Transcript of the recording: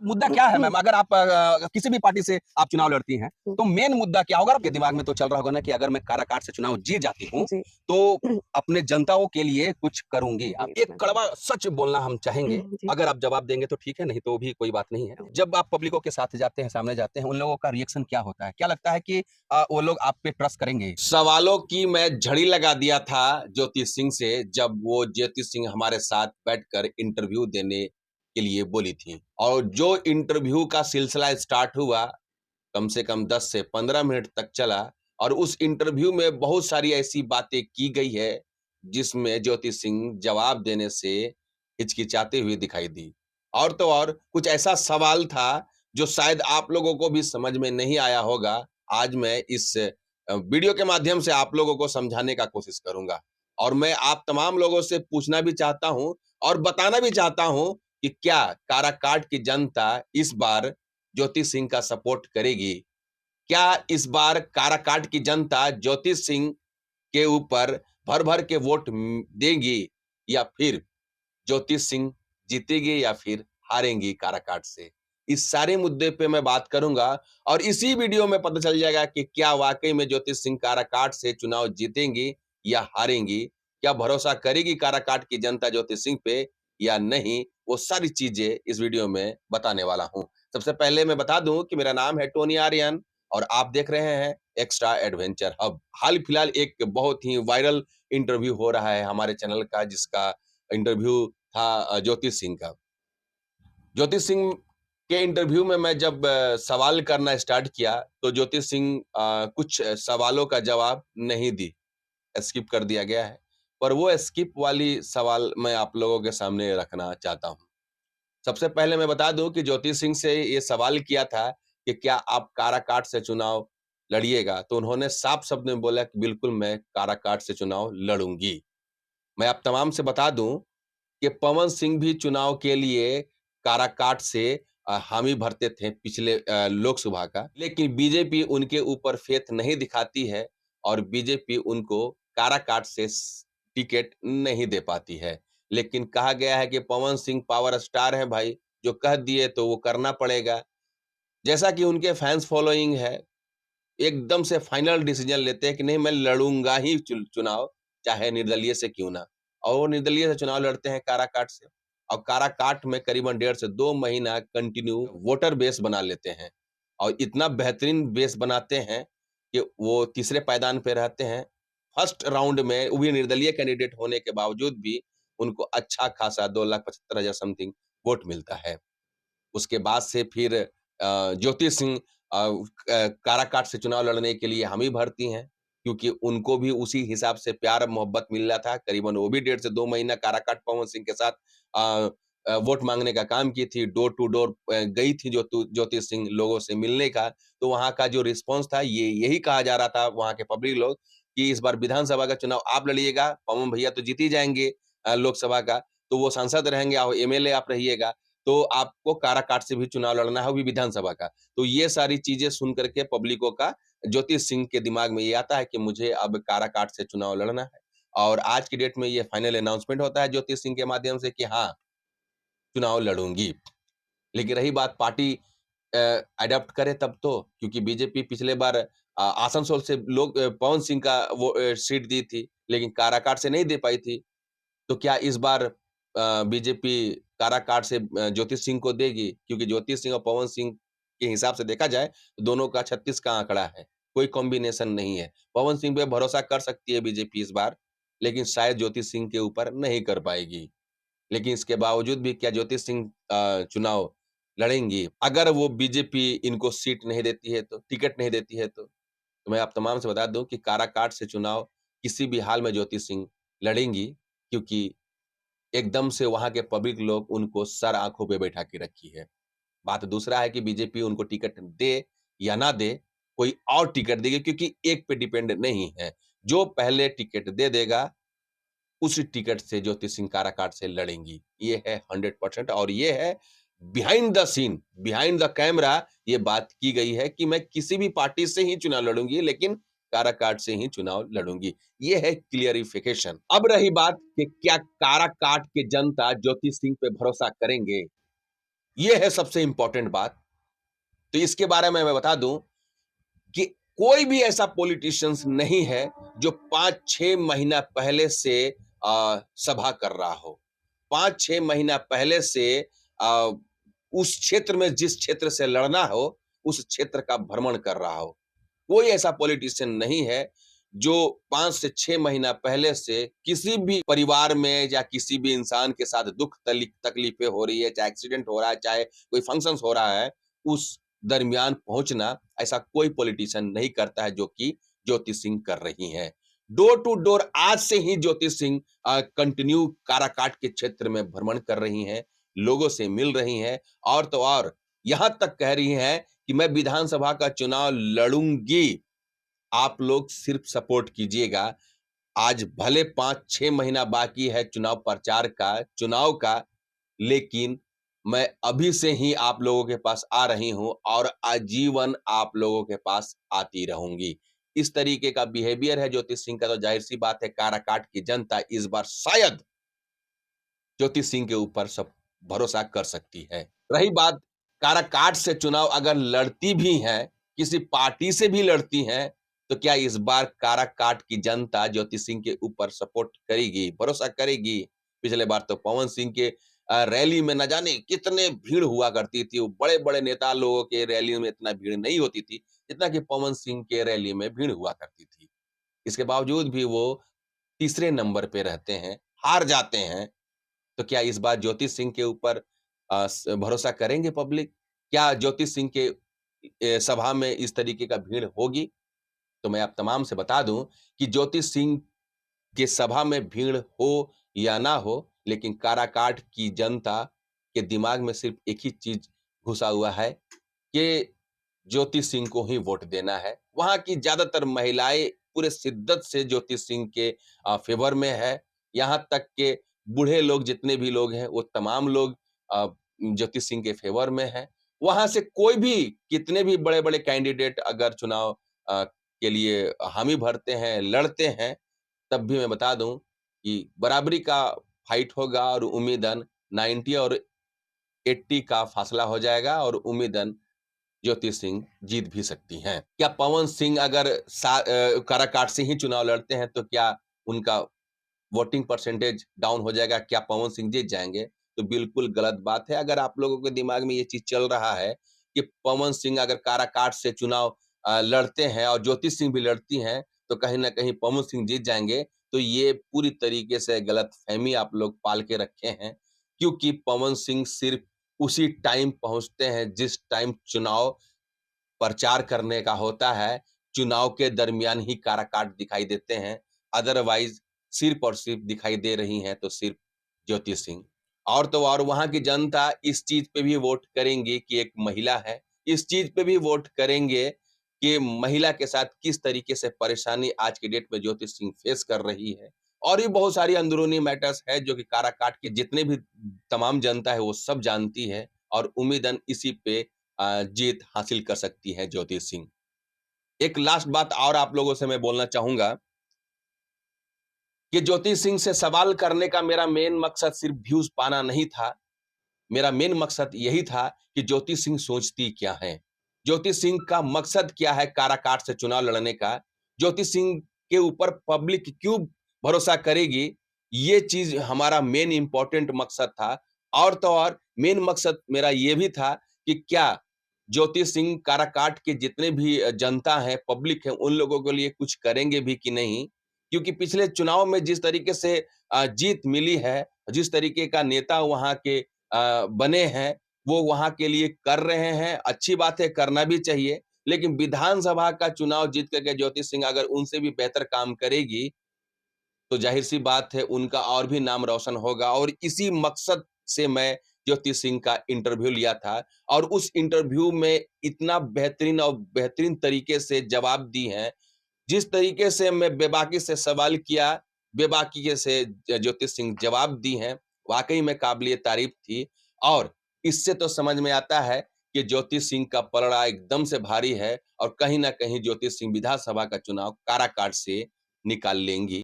मुद्दा क्या है मैम? अगर आप किसी भी पार्टी से आप चुनाव लड़ती हैं, तो मेन मुद्दा क्या होगा? आपके दिमाग में तो चल रहा होगा ना कि अगर मैं काराकाट से चुनाव जीत जाती हूँ, जी। तो अपने जनताओं के लिए कुछ करूँगी। जी, एक समझ गई। कड़वा सच बोलना हम चाहेंगे, जी। अगर आप जवाब देंगे तो ठीक है, नहीं तो भी कोई बात नहीं है। जब आप पब्लिकों के साथ जाते हैं, सामने जाते हैं, उन लोगों का रिएक्शन क्या होता है? क्या लगता है कि वो लोग आप पे ट्रस्ट करेंगे? सवालों की मैं झड़ी लगा दिया था ज्योति सिंह से, जब वो ज्योति सिंह हमारे साथ बैठकर इंटरव्यू देने के लिए बोली थी। और जो इंटरव्यू का सिलसिला स्टार्ट हुआ, कम से कम 10 से 15 मिनट तक चला, और उस इंटरव्यू में बहुत सारी ऐसी बातें की गई है, जिसमें ज्योति सिंह जवाब देने से हिचकिचाते हुए दिखाई दी। और तो और कुछ ऐसा सवाल था, जो शायद आप लोगों को भी समझ में नहीं आया होगा। आज मैं इस वीडियो के माध्यम से आप लोगों को समझाने का कोशिश करूँगा। और मैं आप तमाम लोगों से पूछना भी चाहता हूँ और बताना भी चाहता हूँ कि क्या काराकाट की जनता इस बार ज्योति सिंह का सपोर्ट करेगी? क्या इस बार काराकाट की जनता ज्योति सिंह के ऊपर भर-भर के वोट देगी, या फिर ज्योति सिंह जीतेगी या फिर हारेंगी काराकाट से? इस सारे मुद्दे पे मैं बात करूंगा, और इसी वीडियो में पता चल जाएगा कि क्या वाकई में ज्योति सिंह काराकाट से चुनाव जीतेंगी या हारेंगी। क्या भरोसा करेगी काराकाट की जनता ज्योति सिंह पे या नहीं? वो सारी चीजें इस वीडियो में बताने वाला हूं। सबसे पहले मैं बता दूं कि मेरा नाम है टोनी आर्यन, और आप देख रहे हैं एक्स्ट्रा एडवेंचर हब। हाल फिलहाल एक बहुत ही वायरल इंटरव्यू हो रहा है हमारे चैनल का, जिसका इंटरव्यू था ज्योति सिंह का। ज्योति सिंह के इंटरव्यू में मैं जब सवाल करना स्टार्ट किया, तो ज्योति सिंह कुछ सवालों का जवाब नहीं दी, स्किप कर दिया गया है। पर वो स्किप वाली सवाल मैं आप लोगों के सामने रखना चाहता हूँ। सबसे पहले मैं बता दूं कि ज्योति सिंह से ये सवाल किया था कि क्या आप काराकाट से चुनाव लड़िएगा, तो उन्होंने साफ शब्द में बोला कि बिल्कुल मैं काराकाट से चुनाव लड़ूंगी। मैं आप तमाम से बता दूं कि पवन सिंह भी चुनाव के लिए काराकाट से हामी भरते थे पिछले लोकसभा का, लेकिन बीजेपी उनके ऊपर फेथ नहीं दिखाती है, और बीजेपी उनको काराकाट से टिकट नहीं दे पाती है। लेकिन कहा गया है कि पवन सिंह पावर स्टार है भाई, जो कह दिए तो वो करना पड़ेगा। जैसा कि उनके फैंस फॉलोइंग है, एकदम से फाइनल डिसीजन लेते हैं कि नहीं, मैं लड़ूंगा ही चुनाव, चाहे निर्दलीय से क्यों ना। और वो निर्दलीय से चुनाव लड़ते हैं काराकाट से, और काराकाट में करीबन 1.5 से 2 महीना कंटिन्यू वोटर बेस बना लेते हैं, और इतना बेहतरीन बेस बनाते हैं कि वो तीसरे पायदान पे रहते हैं। फर्स्ट राउंड में वो भी निर्दलीय कैंडिडेट होने के बावजूद भी उनको अच्छा खासा 2,75,000 समथिंग वोट मिलता है। उसके बाद से फिर ज्योति सिंह काराकाट से चुनाव लड़ने के लिए हामी भरती हैं, क्योंकि उनको भी उसी हिसाब से प्यार मोहब्बत मिल रहा था। करीबन वो भी 1.5 से 2 महीना काराकाट पवन सिंह के साथ अ वोट माँगने का काम की थी, डोर टू डोर गई थी ज्योति सिंह लोगों से मिलने का। तो वहाँ का जो रिस्पॉन्स था, ये यही कहा जा रहा था वहाँ के पब्लिक लोग कि इस बार विधानसभा का चुनाव आप लड़िएगा, पवन भैया तो जीत ही जाएँगे लोकसभा का, तो वो सांसद रहेंगे और एमएलए आप रहिएगा। तो आपको काराकाट से भी चुनाव लड़ना है, वो भी विधानसभा का। तो ये सारी चीजें सुन करके पब्लिकों का ज्योति सिंह के दिमाग में ये आता है कि मुझे अब काराकाट से चुनाव लड़ना है। और आज की डेट में ये फाइनल अनाउंसमेंट होता है ज्योति सिंह के माध्यम से कि हाँ, चुनाव लड़ूंगी। लेकिन रही बात पार्टी अडॉप्ट करे तब तो, क्योंकि बीजेपी पिछले बार आसनसोल से लोग पवन सिंह का वो सीट दी थी, लेकिन काराकाट से नहीं दे पाई थी। तो क्या इस बार बीजेपी काराकाट से ज्योति सिंह को देगी? क्योंकि ज्योति सिंह और पवन सिंह के हिसाब से देखा जाए, तो दोनों का 36 का आंकड़ा है, कोई कॉम्बिनेशन नहीं है। पवन सिंह पे भरोसा कर सकती है बीजेपी इस बार, लेकिन शायद ज्योति सिंह के ऊपर नहीं कर पाएगी। लेकिन इसके बावजूद भी क्या ज्योति सिंह चुनाव लड़ेंगी? अगर वो बीजेपी इनको सीट नहीं देती है तो, टिकट नहीं देती है तो? तो मैं आप तमाम से बता दूं कि काराकाट से चुनाव किसी भी हाल में ज्योति सिंह लड़ेंगी, क्योंकि एकदम से वहाँ के पब्लिक लोग उनको सर आँखों पे बैठा के रखी है। बात दूसरा है कि बीजेपी उनको टिकट दे या ना दे, कोई और टिकट देगी, क्योंकि एक पे डिपेंड नहीं है। जो पहले टिकट दे देगा, उसी टिकट से ज्योति सिंह काराकाट से लड़ेंगी। ये है 100%, और ये है behind the scene, behind the camera ये बात की गई है कि मैं किसी भी पार्टी से ही चुनाव लड़ूंगी, लेकिन काराकाट से ही चुनाव लड़ूंगी। ये है क्लियरिफिकेशन। अब रही बात कि क्या काराकाट के जनता ज्योति सिंह पे भरोसा करेंगे? ये है सबसे इंपॉर्टेंट बात। तो इसके बारे में मैं बता दूं कि कोई भी ऐसा पॉलिटिशियंस नहीं है जो 5-6 महीना पहले से सभा कर रहा हो। 5-6 महीना पहले से अ, उस क्षेत्र में जिस क्षेत्र से लड़ना हो, उस क्षेत्र का भ्रमण कर रहा हो। कोई ऐसा पॉलिटिशियन नहीं है जो 5 से 6 महीना पहले से किसी भी परिवार में या किसी भी इंसान के साथ दुख तकलीफें हो रही है, चाहे एक्सीडेंट हो रहा है, चाहे कोई फंक्शंस हो रहा है, उस दरमियान पहुंचना ऐसा कोई पॉलिटिशियन नहीं करता है जो कि ज्योति सिंह कर रही हैं। डोर टू डोर आज से ही ज्योति सिंह कंटिन्यू काराकाट के क्षेत्र में भ्रमण कर रही हैं, लोगों से मिल रही हैं और तो और यहां तक कह रही हैं कि मैं विधानसभा का चुनाव लड़ूंगी, आप लोग सिर्फ सपोर्ट कीजिएगा। आज भले 5-6 महीना बाकी है चुनाव प्रचार का, चुनाव का, लेकिन मैं अभी से ही आप लोगों के पास आ रही हूं और आजीवन आप लोगों के पास आती रहूंगी। इस तरीके का बिहेवियर है ज्योति सिंह का, तो जाहिर सी बात है काराकाट की जनता इस बार शायद ज्योति सिंह के ऊपर सब भरोसा कर सकती है। रही बात काराकाट से चुनाव अगर लड़ती भी हैं, किसी पार्टी से भी लड़ती हैं, तो क्या इस बार काराकाट की जनता ज्योति सिंह के ऊपर सपोर्ट करेगी, भरोसा करेगी? पिछले बार तो पवन सिंह के रैली में न जाने कितने भीड़ हुआ करती थी। वो बड़े-बड़े नेता लोगों के रैली में इतना भीड़ नहीं होती थी, जितना कि पवन सिंह के रैली में भीड़ हुआ करती थी। इसके बावजूद भी वो तीसरे नंबर पे रहते हैं, हार जाते हैं। तो क्या इस बार ज्योति सिंह के ऊपर भरोसा करेंगे पब्लिक? क्या ज्योति सिंह के सभा में इस तरीके का भीड़ होगी? तो मैं आप तमाम से बता दूं कि ज्योति सिंह के सभा में भीड़ हो या ना हो, लेकिन काराकाट की जनता के दिमाग में सिर्फ एक ही चीज घुसा हुआ है कि ज्योति सिंह को ही वोट देना है। वहां की ज्यादातर महिलाएं पूरे शिद्दत से ज्योति सिंह के फेवर में है। यहाँ तक के बूढ़े लोग जितने भी लोग हैं वो तमाम लोग ज्योति सिंह के फेवर में हैं। वहां से कोई भी कितने भी बड़े-बड़े कैंडिडेट अगर चुनाव के लिए हामी भरते हैं, लड़ते हैं, तब भी मैं बता दूं कि बराबरी का फाइट होगा और उम्मीदन 90 और 80 का फासला हो जाएगा और उम्मीदन ज्योति सिंह जीत भी सकती हैं। क्या पवन सिंह अगर काराकाट से ही चुनाव लड़ते हैं तो क्या उनका वोटिंग परसेंटेज डाउन हो जाएगा? क्या पवन सिंह जीत जाएंगे? तो बिल्कुल गलत बात है। अगर आप लोगों के दिमाग में ये चीज चल रहा है कि पवन सिंह अगर काराकाट से चुनाव लड़ते हैं और ज्योति सिंह भी लड़ती हैं, तो कहीं ना कहीं पवन सिंह जीत जाएंगे, तो ये पूरी तरीके से गलतफहमी आप लोग पाल के रखे हैं। क्योंकि पवन सिंह सिर्फ उसी टाइम पहुंचते हैं जिस टाइम चुनाव प्रचार करने का होता है, चुनाव के दरमियान ही काराकाट दिखाई देते हैं। अदरवाइज सिर्फ और सिर्फ दिखाई दे रही हैं तो सिर्फ ज्योति सिंह। और तो और वहां की जनता इस चीज पे भी वोट करेंगे कि एक महिला है, इस चीज पे भी वोट करेंगे कि महिला के साथ किस तरीके से परेशानी आज के डेट में ज्योति सिंह फेस कर रही है। और भी बहुत सारी अंदरूनी मैटर्स है जो कि काराकाट के जितने भी तमाम जनता है वो सब जानती है और उम्मीदन इसी पे जीत हासिल कर सकती है ज्योति सिंह। एक लास्ट बात और आप लोगों से मैं बोलना चाहूंगा कि ज्योति सिंह से सवाल करने का मेरा मेन मकसद सिर्फ व्यूज पाना नहीं था। मेरा मेन मकसद यही था कि ज्योति सिंह सोचती क्या है, ज्योति सिंह का मकसद क्या है काराकाट से चुनाव लड़ने का, ज्योति सिंह के ऊपर पब्लिक क्यों भरोसा करेगी, ये चीज हमारा मेन इंपॉर्टेंट मकसद था। और तो और मेन मकसद मेरा ये भी था कि क्या ज्योति सिंह काराकाट के जितने भी जनता है, पब्लिक है, उन लोगों के लिए कुछ करेंगे भी कि नहीं। क्योंकि पिछले चुनाव में जिस तरीके से जीत मिली है, जिस तरीके का नेता वहां के बने हैं, वो वहां के लिए कर रहे हैं, अच्छी बात है, करना भी चाहिए। लेकिन विधानसभा का चुनाव जीत करके ज्योति सिंह अगर उनसे भी बेहतर काम करेगी, तो जाहिर-सी बात है उनका और भी नाम रोशन होगा। और इसी मकसद से मैं ज्योति सिंह का इंटरव्यू लिया था और उस इंटरव्यू में इतना बेहतरीन और बेहतरीन तरीके से जवाब दी हैं। जिस तरीके से मैं बेबाकी से सवाल किया, बेबाकी से ज्योति सिंह जवाब दी हैं, वाक़ई में काबिल-ए-तारीफ़ थी। और इससे तो समझ में आता है कि ज्योति सिंह का पलड़ा एकदम से भारी है और कहीं न कहीं ज्योति सिंह विधानसभा का चुनाव काराकाट से निकाल लेंगी।